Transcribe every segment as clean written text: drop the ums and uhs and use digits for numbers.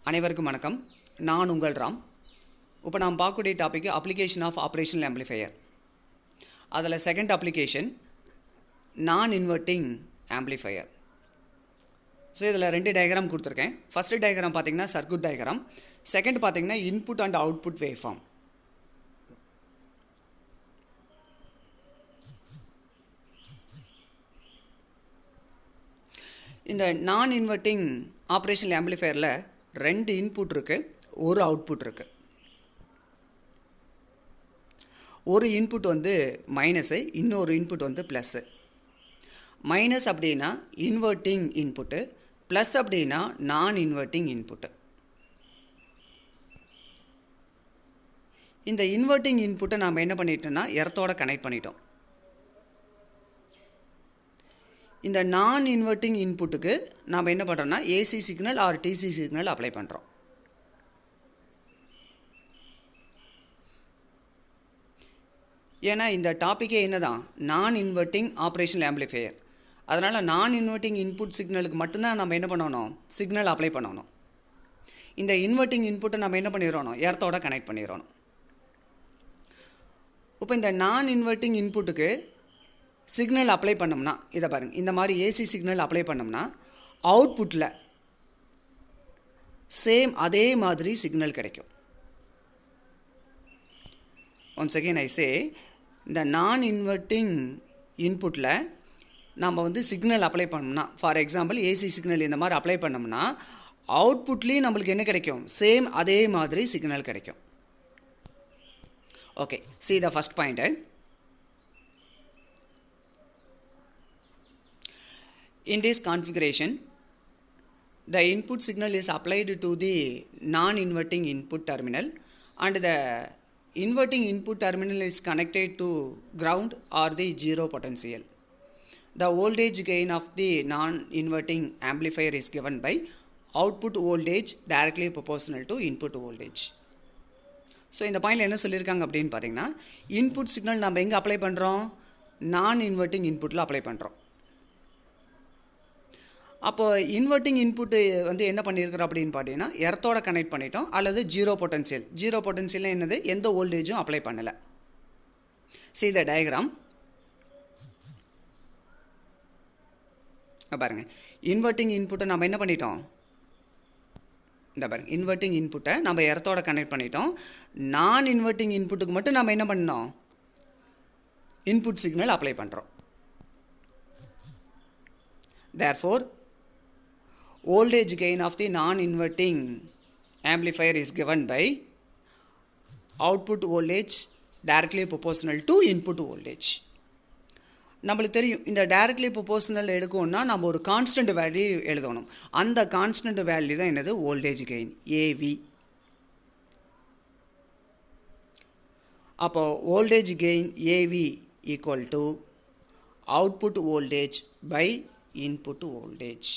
அனைவருக்கும் வணக்கம். நான் உங்கள் ராம். இப்போ நாம் பார்க்கக்கூடிய topic application of operational amplifier. அதில் second application non inverting amplifier. So இதில் ரெண்டு டயக்ராம் கொடுத்துருக்கேன். ஃபஸ்ட்டு டயக்ராம் பார்த்தீங்கன்னா சர்க்யூட் டயக்ராம், செகண்ட் பார்த்தீங்கன்னா input and output wave form. இந்த நான் இன்வெர்ட்டிங் ஆப்ரேஷனல் ஆம்பிளிஃபையரில் ரெண்டு இன்புட் இருக்குது, ஒரு அவுட்புட் இருக்குது. ஒரு இன்புட் வந்து மைனஸு, இன்னொரு இன்புட் வந்து ப்ளஸ்ஸு. மைனஸ் அப்படின்னா இன்வெர்ட்டிங் இன்புட்டு, ப்ளஸ் அப்படின்னா நான் இன்வெர்ட்டிங் இன்புட்டு. இந்த இன்வெர்ட்டிங் இன்புட்டை நாம் என்ன பண்ணிட்டோம்னா எர்த்தோட கனெக்ட் பண்ணிட்டோம். இந்த நான் இன்வெர்ட்டிங் இன்புட்டுக்கு நாம் என்ன பண்ணுறோம்னா AC signal or DC signal apply பண்ணுறோம். ஏன்னா இந்த டாப்பிக்கே என்ன தான், நான் இன்வெர்ட்டிங் ஆப்ரேஷனல் ஆம்பிளிஃபையர். அதனால் நான் இன்வெர்ட்டிங் இன்புட் சிக்னலுக்கு மட்டும்தான் நம்ம என்ன பண்ணணும், சிக்னல் அப்ளை பண்ணணும். இந்த இன்வெர்ட்டிங் இன்புட்டை நம்ம என்ன பண்ணிடணும், எர்த்தோட கனெக்ட் பண்ணிடணும். இப்போ இந்த நான் இன்வெர்ட்டிங் இன்புட்டுக்கு சிக்னல் அப்ளை பண்ணோம்னா இதை பாருங்கள், இந்த மாதிரி ஏசி சிக்னல் அப்ளை பண்ணோம்னா அவுட்புட்டில் சேம் அதே மாதிரி சிக்னல் கிடைக்கும். ஒன்ஸ் அகெயின் ஐ சே, இந்த நான் இன்வெர்ட்டிங் இன்புட்டில் நம்ம வந்து சிக்னல் அப்ளை பண்ணோம்னா, ஃபார் எக்ஸாம்பிள் ஏசி சிக்னல் இந்த மாதிரி அப்ளை பண்ணோம்னா அவுட்புட்லேயும் நம்மளுக்கு என்ன கிடைக்கும், சேம் அதே மாதிரி சிக்னல் கிடைக்கும். Okay, see the first point. In this configuration, the input signal is applied to the non-inverting input terminal and the inverting input terminal is connected to ground or the zero potential. The voltage gain of the non-inverting amplifier is given by output voltage directly proportional to input voltage. So இந்த பாயிண்டில் என்ன சொல்லியிருக்காங்க அப்படின்னு பார்த்தீங்கன்னா, input signal நம்ம எங்கே apply பண்ணுறோம், நான் இன்வெர்ட்டிங் இன்புட்டில் அப்ளை பண்ணுறோம். அப்போ இன்வெர்ட்டிங் இன்புட்டு வந்து என்ன பண்ணியிருக்கிறோம் அப்படின்னு பார்த்தீங்கன்னா எர்த்தோட கனெக்ட் பண்ணிட்டோம், அல்லது ஜீரோ பொட்டன்ஷியல். ஜீரோ பொட்டன்ஷியல் என்னது, எந்த வோல்டேஜும் அப்ளை பண்ணலை. see the diagram. பாருங்கள், இன்வெர்ட்டிங் இன்புட்டை நம்ம என்ன பண்ணிட்டோம், இந்த பாருங்கள், இன்வெர்ட்டிங் இன்புட்டை நம்ம எர்த்தோட கனெக்ட் பண்ணிட்டோம். நான் இன்வெர்ட்டிங் இன்புட்டுக்கு மட்டும் நம்ம என்ன பண்ணோம், இன்புட் சிக்னல் அப்ளை பண்ணுறோம். therefore voltage gain of the non-inverting amplifier is given by output voltage directly proportional to input voltage. நம்மளுக்கு தெரியும், இந்த டைரக்ட்லி ப்ரொபோர்ஷனல் எடுக்கணும்னா நம்ம ஒரு கான்ஸ்டன்ட் வேல்யூ எழுதணும். அந்த கான்ஸ்டன்ட் வேல்யூ தான் என்னது, வோல்டேஜ் கெயின், ஏவி. அப்போ voltage gain AV equal to output voltage by input voltage.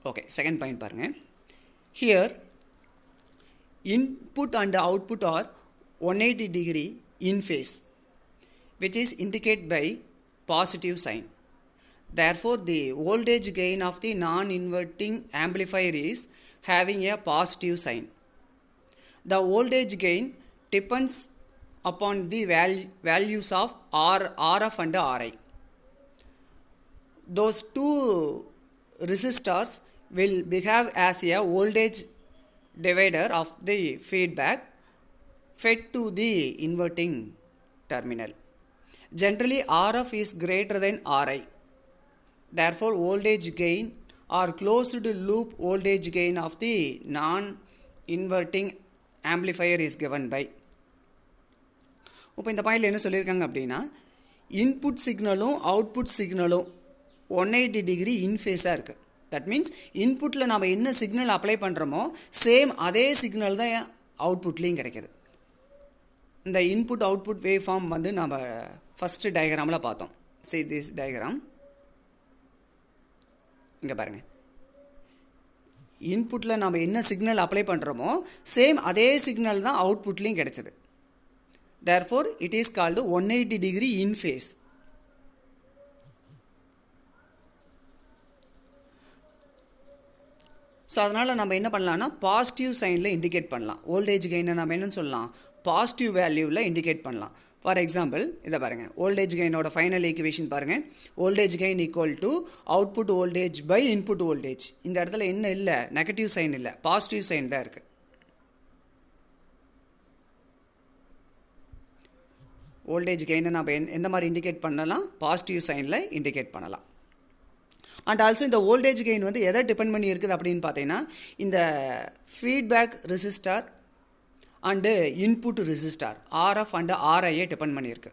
Okay, second point பாருங்கள். Here input and output are 180 degree in phase, which is indicated by positive sign. Therefore the voltage gain of the non-inverting amplifier is having a positive sign. The voltage gain depends upon the values of RF and RI. Those two resistors will behave as a voltage divider of the feedback fed to the inverting terminal. Generally RF is greater than RI. Therefore voltage gain or closed loop voltage gain of the non-inverting amplifier is given by. இப்போ இந்த பாயிண்டில் என்ன சொல்லியிருக்காங்க அப்படின்னா, input சிக்னலும் output சிக்னலும் 180 degree இன்ஃபேஸாக இருக்குது. That means இன்புட்டில் நம்ம என்ன சிக்னல் அப்ளை பண்ணுறோமோ சேம் அதே சிக்னல் தான் அவுட்புட்லேயும் கிடைக்கிது. இந்த இன்புட் அவுட்புட் வேவ் ஃபார்ம் வந்து நம்ம ஃபஸ்ட்டு டயக்ராமில் பார்த்தோம். see this diagram. இங்கே பாருங்கள், இன்புட்டில் நம்ம என்ன சிக்னல் அப்ளை பண்ணுறோமோ சேம் அதே சிக்னல் தான் அவுட்புட்லேயும் கிடைச்சிது. Therefore, it is called 180 degree in phase. So அதனால் நம்ம என்ன பண்ணலாம்னா பாசிட்டிவ் சைனில் இண்டிகேட் பண்ணலாம். வோல்டேஜ் கெயினை நம்ம என்னன்னு சொல்லலாம், பாசிட்டிவ் வேல்யூவில் இண்டிகேட் பண்ணலாம். ஃபார் எக்ஸாம்பிள் இதை பாருங்கள், வோல்டேஜ் கெயினோட ஃபைனல் ஈக்குவேஷன் பாருங்கள். Voltage gain equal to output voltage by input voltage. இந்த இடத்துல என்ன இல்லை, நெகட்டிவ் சைன் இல்லை, பாசிட்டிவ் சைன் தான் இருக்குது. வோல்டேஜ் கெயினை நம்ம எந்த மாதிரி இண்டிகேட் பண்ணலாம், பாசிட்டிவ் சைனில் இண்டிகேட் பண்ணலாம். அண்ட் ஆல்சோ இந்த வோல்டேஜ் கெயின் வந்து எதை டிபெண்ட் பண்ணி இருக்குது அப்படின்னு பார்த்தீங்கன்னா, இந்த feedback resistor and input resistor RF and ஆர்ஐயை டிபெண்ட் பண்ணியிருக்கு.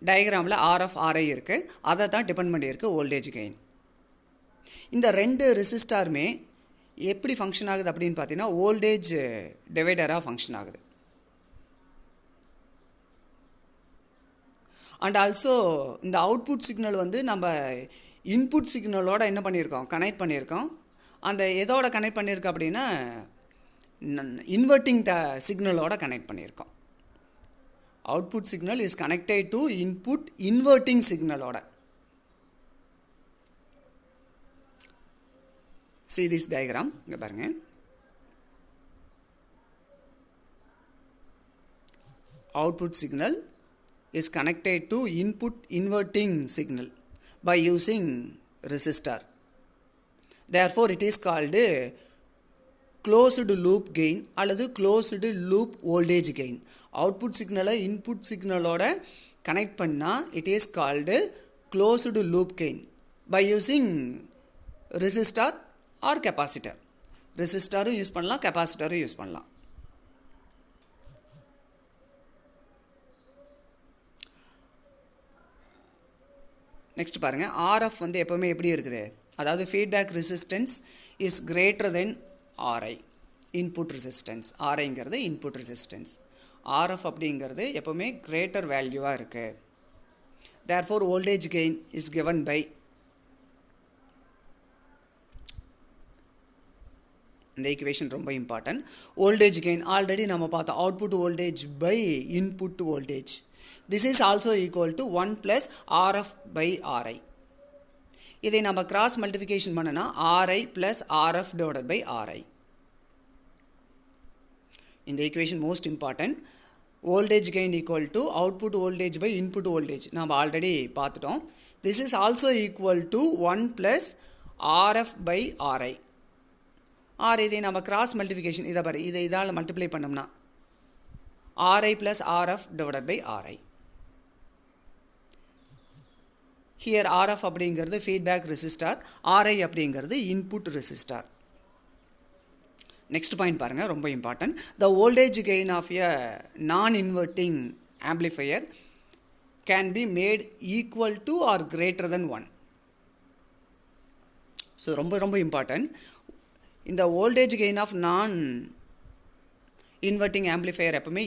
டயக்ராமில் ஆர்எஃப் ஆர்ஐ இருக்குது, அதை தான் டிபெண்ட் பண்ணியிருக்கு வோல்டேஜ் கெயின். இந்த ரெண்டு ரெசிஸ்டாருமே எப்படி ஃபங்க்ஷன் ஆகுது அப்படின்னு பார்த்தீங்கன்னா, வோல்டேஜ் டிவைடராக ஃபங்க்ஷன் ஆகுது. அண்ட் ஆல்சோ இந்த அவுட்புட் சிக்னல் வந்து நம்ம இன்புட் சிக்னலோட என்ன பண்ணியிருக்கோம், கனெக்ட் பண்ணியிருக்கோம். அந்த எதோட கனெக்ட் பண்ணியிருக்கோம் அப்படின்னா, இன்வெர்ட்டிங் சிக்னலோட கனெக்ட் பண்ணியிருக்கோம். Output signal is connected to input inverting சிக்னலோட. See this diagram, இங்கே பாருங்கள். Output signal is connected to input inverting signal by using resistor. Therefore, it is called closed loop gain அல்லது closed loop voltage gain. Output signal input signalோட connect பண்ணா it is called closed loop gain by using resistor or capacitor. ரெசிஸ்டரும் use பண்ணலாம், கெப்பாசிட்டரும் use பண்ணலாம். Next பாருங்கள், RF வந்து எப்போவுமே எப்படி இருக்குது, அதாவது feedback resistance is greater than RI. Input resistance, ஆர்ஐங்கிறது இன்புட் ரெசிஸ்டன்ஸ். ஆர்எஃப் அப்படிங்கிறது எப்போவுமே கிரேட்டர் வேல்யூவாக இருக்குது. Therefore voltage gain is given by, இந்த ஈக்குவேஷன் ரொம்ப இம்பார்ட்டன்ட். வோல்டேஜ் கெயின் ஆல்ரெடி நம்ம பார்த்தோம், output voltage by input voltage. This is also equal to 1 plus RF by RI. இதை நம்ம கிராஸ் மல்டிபிகேஷன் பண்ணனா RI plus RF divided by RI. இந்த equation most important. Voltage gain equal to output voltage by input voltage நம்ம already பார்த்துட்டோம். This is also equal to 1 plus RF by RI. Or இதை நம்ம cross multiplication, இதை பாரு, இதை இதால் multiply பண்ணோம்னா RI plus RF divided by RI. Here RF அப்படிங்கிறது ஃபீட்பேக் ரெசிஸ்டார், RI அப்படிங்கிறது இன்புட் ரெசிஸ்டார். நெக்ஸ்ட் பாயிண்ட் பாருங்கள், ரொம்ப important. The voltage gain of a non inverting amplifier can be made equal to or greater than 1. So ரொம்ப ரொம்ப important. இந்த voltage gain of non inverting amplifier எப்பவுமே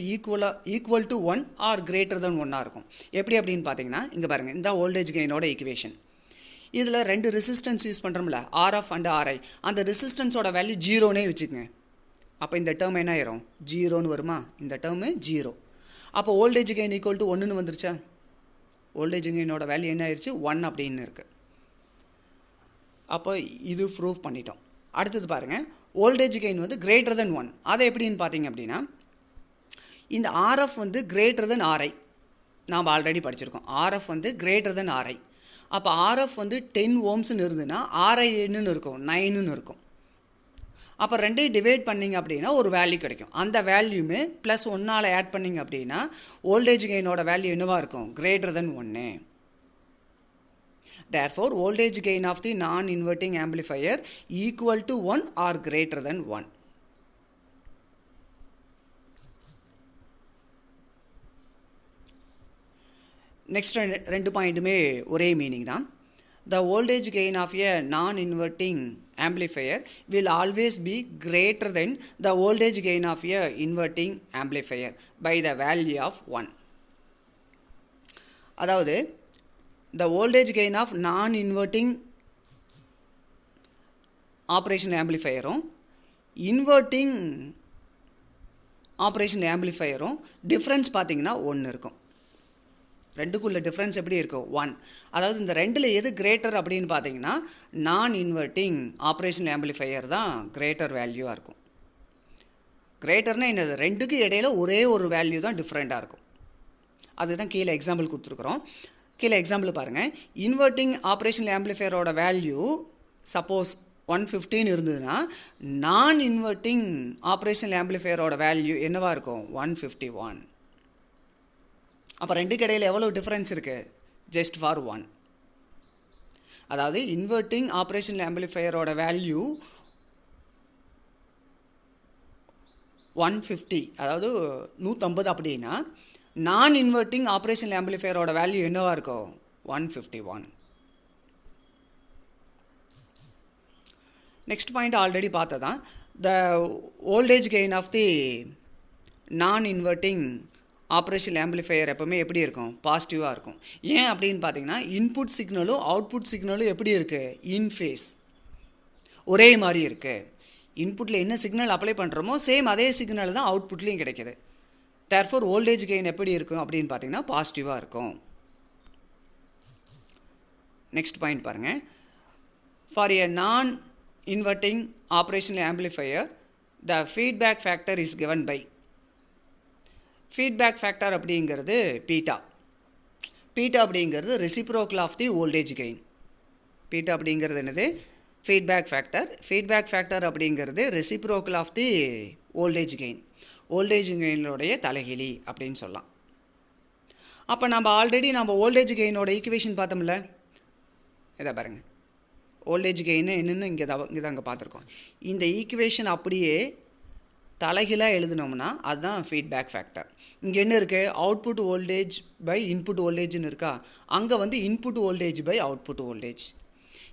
equal to 1 or greater than 1 இருக்கும். எப்படி அப்படின்னு பார்த்தீங்கன்னா, இங்கே பாருங்கள், இந்த வோல்டேஜ் கெயினோட ஈக்குவேஷன். இதில் ரெண்டு ரெசிஸ்டன்ஸ் யூஸ் பண்ணுறோம்ல, ஆர்எஃப் அண்ட் ஆர்ஐ. அந்த ரெசிஸ்டன்ஸோட வேல்யூ 0னே வச்சுக்கோங்க. அப்போ இந்த டேர்ம் என்ன ஆயிரும், 0ன்னு வருமா, இந்த டேர்மு 0. அப்போ வோல்டேஜ் கெயின் ஈக்குவல் டு 1ன்னு வந்துருச்சா. வோல்டேஜ் கெயினோட வேல்யூ என்ன ஆயிடுச்சு, 1 அப்படின்னு இருக்குது. அப்போ இது ப்ரூவ் பண்ணிட்டோம். அடுத்தது பாருங்கள், வோல்டேஜ் கெயின் வந்து கிரேட்டர் தென் 1. அதை எப்படின்னு பார்த்தீங்க அப்படின்னா, இந்த ஆர்எஃப் வந்து கிரேட்டர் தென் ஆர்ஐ நாம் ஆல்ரெடி படிச்சிருக்கோம். ஆர்எஃப் வந்து கிரேட்டர் தென் ஆர்ஐ. அப்போ ஆர்எஃப் வந்து 10 ஓம்ஸ்ன்னு இருந்ததுன்னா ஆர்ஐ என்னன்னு இருக்கும், 9ன்னு இருக்கும். அப்போ ரெண்டையும் டிவைட் பண்ணிங்க அப்படின்னா ஒரு வேல்யூ கிடைக்கும். அந்த வேல்யூமே ப்ளஸ் 1ஆல் ஆட் பண்ணிங்க அப்படின்னா வோல்டேஜ் கெயினோட வேல்யூ என்னவாக இருக்கும், greater than 1. Therefore, voltage gain of the non-inverting amplifier equal to 1 or greater than 1. Next ரெண்டு பாயிண்ட்டுமே ஒரே மீனிங் தான். The voltage gain of a non-inverting amplifier will always be greater than the voltage gain of a inverting amplifier by the value of 1. அதாவது the voltage gain of non-inverting operational amplifier inverting operational ஆம்பிளிஃபையரும் difference பார்த்தீங்கன்னா 1 இருக்கும். ரெண்டுக்குள்ள difference எப்படி இருக்கும்? 1. அதாவது இந்த ரெண்டில் எது கிரேட்டர் அப்படின்னு பார்த்தீங்கன்னா நான் இன்வெர்ட்டிங் ஆப்ரேஷனல் ஆம்பிளிஃபையர் தான் கிரேட்டர் வேல்யூவாக இருக்கும். கிரேட்டர்னால் என்னது? ரெண்டுக்கு இடையில ஒரே ஒரு வேல்யூ தான் டிஃப்ரெண்ட்டாக இருக்கும். அதுதான் கீழே எக்ஸாம்பிள் கொடுத்துருக்குறோம். கீழே எக்ஸாம்பிள் பாருங்கள். இன்வெர்ட்டிங் ஆப்ரேஷனல் ஆம்பிளிஃபையரோட வேல்யூ சப்போஸ் 115 இருந்ததுன்னா நான் இன்வெர்ட்டிங் ஆப்ரேஷனல் ஆம்பிளிஃபையரோட வேல்யூ என்னவாக இருக்கும்? 151. அப்போ ரெண்டுக்கு இடையில் எவ்வளோ டிஃப்ரென்ஸ் இருக்குது? Just for 1. அதாவது இன்வெர்ட்டிங் ஆப்ரேஷனல் ஆம்பிளிஃபையரோட வேல்யூ 150, அதாவது 150 அப்படின்னா நான் இன்வெர்ட்டிங் ஆப்ரேஷனல் ஆம்பிளிஃபையரோட வேல்யூ என்னவாக இருக்கும்? 151. நெக்ஸ்ட் பாயிண்ட் ஆல்ரெடி பார்த்ததான். The voltage gain of the non inverting operational amplifier எப்போவுமே எப்படி இருக்கும்? பாசிட்டிவாக இருக்கும். ஏன் அப்படின்னு பார்த்தீங்கன்னா இன்புட் சிக்னலும் அவுட்புட் சிக்னலும் எப்படி இருக்குது? இன் ஃபேஸ், ஒரே மாதிரி இருக்குது. இன்புட்டில் என்ன சிக்னல் அப்ளை பண்ணுறோமோ சேம் அதே சிக்னல் தான் அவுட்புட்லேயும் கிடைக்கிது. தேர்ஃபோர் வோல்டேஜ் கெயின் எப்படி இருக்கும் அப்படின்னு பார்த்தீங்கன்னா பாசிட்டிவாக இருக்கும். நெக்ஸ்ட் பாயிண்ட் பாருங்கள். For a non inverting operational amplifier the feedback factor is given by. Feedback factor அப்படிங்கிறது பீட்டா. பீட்டா அப்படிங்கிறது reciprocal of the voltage gain. Beta அப்படிங்கிறது என்னது? Feedback factor. ஃபீட்பேக் ஃபேக்டர் அப்படிங்கிறது reciprocal of the voltage gain. Voltage கெயினுடைய தலைகிலி அப்படின்னு சொல்லலாம். அப்போ நம்ம வோல்டேஜ் கெயினோட ஈக்குவேஷன் பார்த்தோம்ல, இதை பாருங்கள். வோல்டேஜ் கெயின் என்னென்னு இங்கே தான் பார்த்துருக்கோம். இந்த ஈக்குவேஷன் அப்படியே தலைகீழாக எழுதினோம்னா அதுதான் ஃபீட்பேக் ஃபேக்டர். இங்கே என்ன இருக்குது? அவுட்புட் வோல்டேஜ் பை இன்புட் வோல்டேஜ்னு இருக்கா? அங்கே வந்து input voltage by output voltage.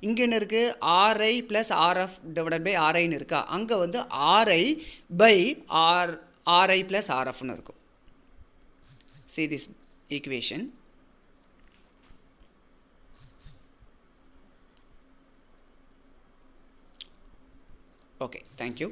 இங்கே என்ன இருக்குது? RI plus RF divided by ஆர்ஐன்னு இருக்கா? அங்கே வந்து ஆர்ஐ பை ஆர்ஐ ப்ளஸ் ஆர்எஃப்னு இருக்கும். See this equation. Okay, thank you.